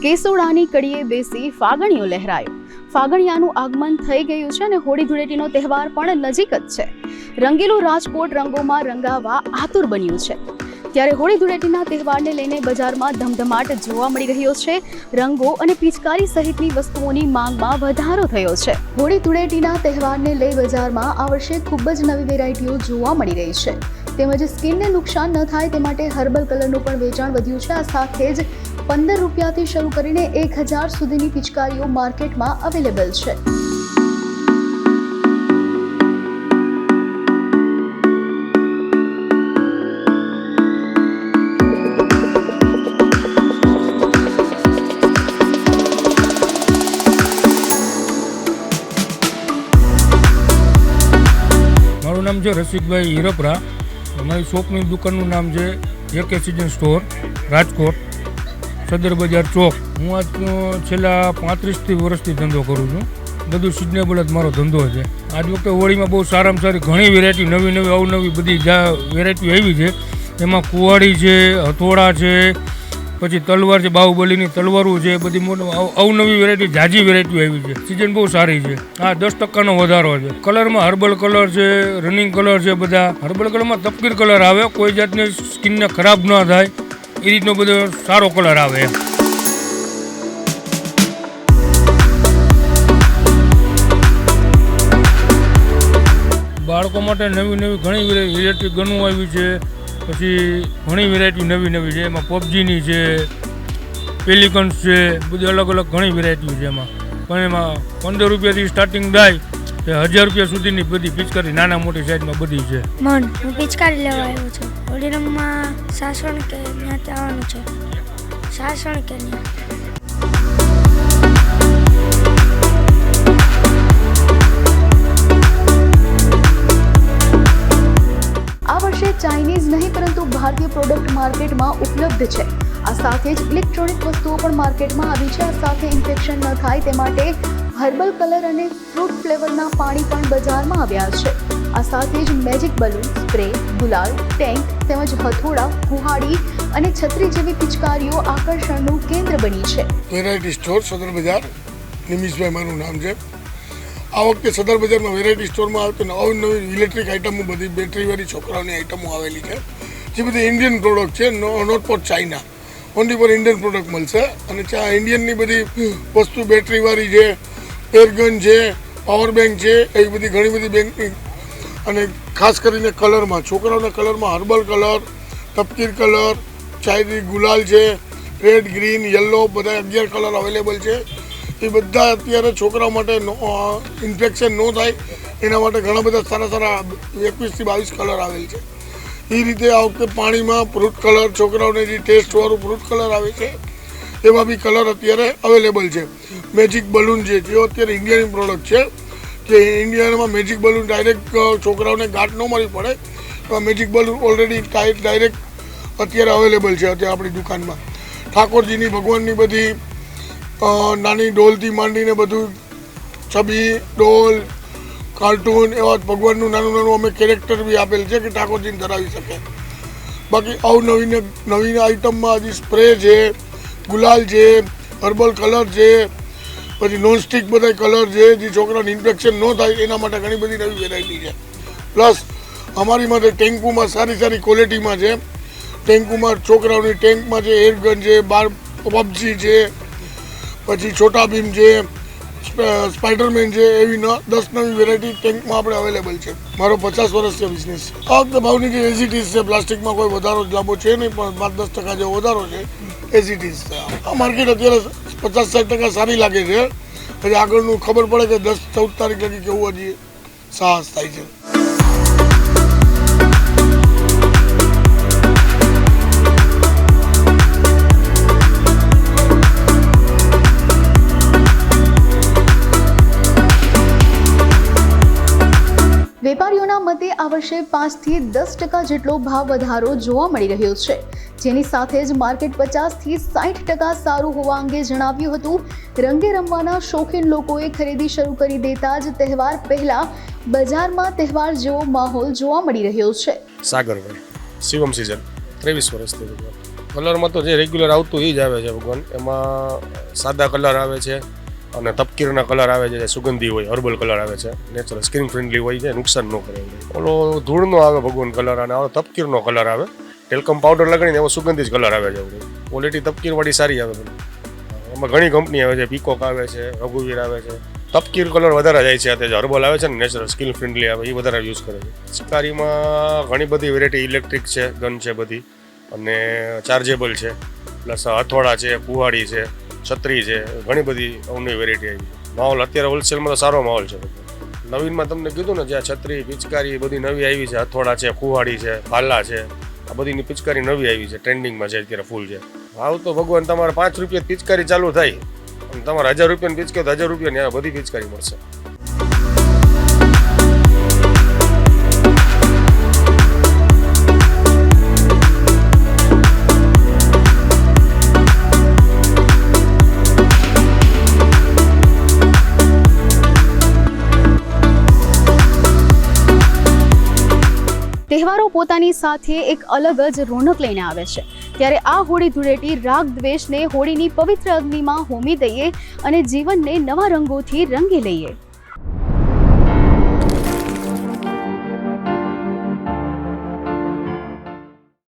કેસોડાની કડીએ બેસી ફાગણીઓ લહેરાયો. ફાગણિયાનું આગમન થઈ ગયું છે અને હોળી ધૂળેટીનો તહેવાર પણ નજીક જ છે. રંગીલું રાજકોટ રંગોમાં રંગાવા આતુર બન્યું છે. ત્યારે હોળી ધૂળેટીના તહેવારને લઈને બજારમાં ધમધમાટ જોવા મળી રહ્યો છે. રંગો અને પિચકારી સહિતની વસ્તુઓની માંગમાં વધારો થયો છે. હોળી ધૂળેટીના તહેવારને લઈ બજારમાં આ વર્ષે ખૂબ જ નવી વેરાયટીઓ જોવા મળી રહી છે. તેમજ સ્કિનને નુકસાન ન થાય તે માટે હર્બલ કલરનું પણ વેચાણ વધ્યું છે. આ સાથે જ 15 રૂપિયાથી શરૂ કરીને 1000 સુધીની પિચકારીઓ માર્કેટમાં અવેલેબલ છે. મારું નામ છે રસિકભાઈ હિરપરા. અમારી શોપની દુકાનનું નામ છે JK સિઝન સ્ટોર રાજકોટ, સદર બજાર ચોક. હું આજ છેલ્લા 35 વર્ષથી ધંધો કરું છું. બધું સિઝનેબલ જ મારો ધંધો છે. આજ વખતે હોળીમાં બહુ સારામાં સારી ઘણી વેરાયટી, નવી અવનવી બધી વેરાયટી આવી છે. એમાં કુવાડી છે, હથોડા છે, પછી તલવાર છે, બાહુબલીની તલવારો છે, બધી અવનવી વેરાયટી, ઝાઝી વેરાયટી આવી છે. સિઝન બહુ સારી છે. હા, 10% વધારો છે. કલરમાં હર્બલ કલર છે, રનિંગ કલર છે. બધા હર્બલ કલરમાં તપકીર કલર આવે, કોઈ જાતની સ્કિનને ખરાબ ન થાય એ રીતનો બધો સારો કલર આવે. બાળકો માટે નવી ઘણી ઇલેક્ટ્રિક ગનો આવી છે. પછી ઘણી વેરાયટી નવી છે. એમાં પબજીની છે, પેલિકન્સ છે, બધી અલગ ઘણી વેરાયટી છે. એમાં 15 રૂપિયાથી સ્ટાર્ટિંગ થાય તે 1000 રૂપિયા સુધીની બધી પિચકારી નાના મોટી સાઈઝમાં બધી છે. હું પિચકારી લેવા આવ્યો છું. હોળી રંગમાં સાસણ કે ત્યાં આવવાનું છે. સાસણ કે આ વર્ષે ચાઇનીઝ નહીં પરંતુ ભારતીય પ્રોડક્ટ માર્કેટમાં ઉપલબ્ધ છે. આ સાથે જ ઇલેક્ટ્રોનિક વસ્તુઓ પણ માર્કેટમાં આવી છે. આ સાથે ઇન્ફેક્શન ન થાય તે માટે હર્બલ કલર અને ફ્રૂટ ફ્લેવરના પાણી પણ બજારમાં આવ્યા છે. આ સાથે જ મેજિક બલૂન, સ્પ્રે, ગુલાલ, ટેન્ક તેમજ હથોડા, કુહાડી અને છત્રી જેવી પિચકારીઓ આકર્ષણનું કેન્દ્ર બની છે. વેરાયટી સ્ટોર સદર બજાર, નિમિષભાઈ મારું નામ છે. આ વખતે સદર બજારમાં વેરાયટી સ્ટોરમાં આવતી નવી ઇલેક્ટ્રિક આઇટમો, બધી બેટરીવાળી છોકરાઓની આઇટમો આવેલી છે. જે બધી ઇન્ડિયન પ્રોડક્ટ છે, not for China, only for Indian product મળશે. અને ત્યાં ઇન્ડિયનની બધી વસ્તુ બેટરીવાળી છે, એરગન છે, પાવર બેંક છે, એવી બધી ઘણી બધી બેંકની. અને ખાસ કરીને કલરમાં, છોકરાઓના કલરમાં હર્બલ કલર, તપકીર કલર, ચાયરી ગુલાલ છે, રેડ, ગ્રીન, યલો, બધા 11 કલર અવેલેબલ છે. એ બધા અત્યારે છોકરાઓ માટે ઇન્ફેક્શન ન થાય એના માટે ઘણા બધા સારા 21 થી 22 કલર આવેલ છે. એ રીતે આ વખતે પાણીમાં ફ્રૂટ કલર, છોકરાઓને જે ટેસ્ટવાળું ફ્રૂટ કલર આવે છે એવા બી કલર અત્યારે અવેલેબલ છે. મેજિક બલૂન છે, જે અત્યારે ઇન્ડિયાની પ્રોડક્ટ છે, કે ઇન્ડિયામાં મેજિક બલૂન ડાયરેક્ટ છોકરાઓને ગાંઠ ન મળી પડે એવા મેજિક બલૂન ઓલરેડી ડાયરેક્ટ અત્યારે અવેલેબલ છે અત્યારે આપણી દુકાનમાં. ઠાકોરજીની, ભગવાનની બધી નાની ડોલથી માંડીને બધું છબી, ડોલ, કાર્ટૂન એવા ભગવાનનું નાનું અમે કેરેક્ટર બી આપેલ છે કે ઠાકોરજીને ધરાવી શકે. બાકી નવી આઇટમમાં હજી સ્પ્રે છે, ગુલાલ છે, હર્બલ કલર છે, પછી નોનસ્ટિક બધા કલર છે, જે છોકરાને ઇન્ફેક્શન ન થાય એના માટે ઘણી બધી નવી વેરાયટી છે. પ્લસ અમારી માટે ટેન્કુમાં સારી ક્વોલિટીમાં છે. ટેન્કુમાં છોકરાઓની ટેન્કમાં છે, એરગન છે, પબજી છે, પછી છોટા ભીમ છે, સ્પાઈડરમેન છે, એવી 10 નવી વેરાયટી ટેન્કમાં આપણે અવેલેબલ છે. મારો 50 વર્ષથી બિઝનેસ છે. આ વખતે ભાવની જે એઝિટીઝ છે, પ્લાસ્ટિકમાં કોઈ વધારો લાંબો છે નહીં, પણ 5-10% જેવો વધારો છે. એઝિટીઝ છે. આ માર્કેટ અત્યારે 50-60% સારી લાગે છે. પછી આગળનું ખબર પડે કે 10-14 તારીખ લગી કેવું હજી સાહસ થાય છે. વેપારીઓના મતે આ વર્ષે 5 થી 10% જેટલો ભાવ વધારો જોવા મળી રહ્યો છે, જેની સાથે જ માર્કેટ 50 થી 60% સારું હોવા અંગે જણાવ્યું હતું. રંગે રમવાના શોખીન લોકોએ ખરીદી શરૂ કરી દેતા જ તહેવાર પહેલા બજારમાં તહેવાર જેવો માહોલ જોવા મળી રહ્યો છે. સાગરભાઈ, શિવમ સિઝન 23 વર્ષથી. કલરમાં તો જે રેગ્યુલર આવતું એ જ આવે છે ભગવાન. એમાં સાદા કલર આવે છે અને તપકીરના કલર આવે છે, જે સુગંધી હોય, હર્બલ કલર આવે છે, નેચરલ સ્કિન ફ્રેન્ડલી હોય છે, નુકસાન ન કરે. ઓલો ધૂળનો આવે ભગવાન કલર અને આવો તપકીરનો કલર આવે. ટેલ્કમ પાવડર લગાડીને એવો સુગંધી જ કલર આવે છે. ક્વોલિટી તપકીરવાળી સારી આવે. એમાં ઘણી કંપની આવે છે, પીકોક આવે છે, રઘુવીર આવે છે. તપકીર કલર વધારે જાય છે. અત્યારે હર્બલ આવે છે ને નેચરલ સ્કિન ફ્રેન્ડલી આવે એ વધારે યુઝ કરે છે. પિચકારીમાં ઘણી બધી વેરાયટી, ઇલેક્ટ્રિક છે, ગન છે બધી, અને ચાર્જેબલ છે, પ્લસ હથોડા છે, કુહાડી છે, છત્રી છે, ઘણી બધી અવનવી વેરાયટી આવી છે. માહોલ અત્યારે હોલસેલમાં તો સારો માહોલ છે. નવીનમાં તમને કીધું ને, જ્યાં છત્રી પિચકારી બધી નવી આવી છે, હથોડા છે, કુહાડી છે, ભાલા છે, આ બધીની પિચકારી નવી આવી છે, ટ્રેન્ડિંગમાં છે અત્યારે ફૂલ છે. હાવ તો ભગવાન તમારે 5 રૂપિયા પિચકારી ચાલુ થાય અને તમારે 1000 રૂપિયાની પિચકારી તો 1000 રૂપિયાની આ બધી પિચકારી મળશે. તહેવારો પોતાની સાથે એક અલગ જ રોનક લઈને આવે છે. ત્યારે આ હોળી ધૂળેટી રાગ દ્વેષને હોળીની પવિત્ર અગ્નિમાં હોમી દઈએ અને જીવનને નવા રંગોથી રંગી લઈએ.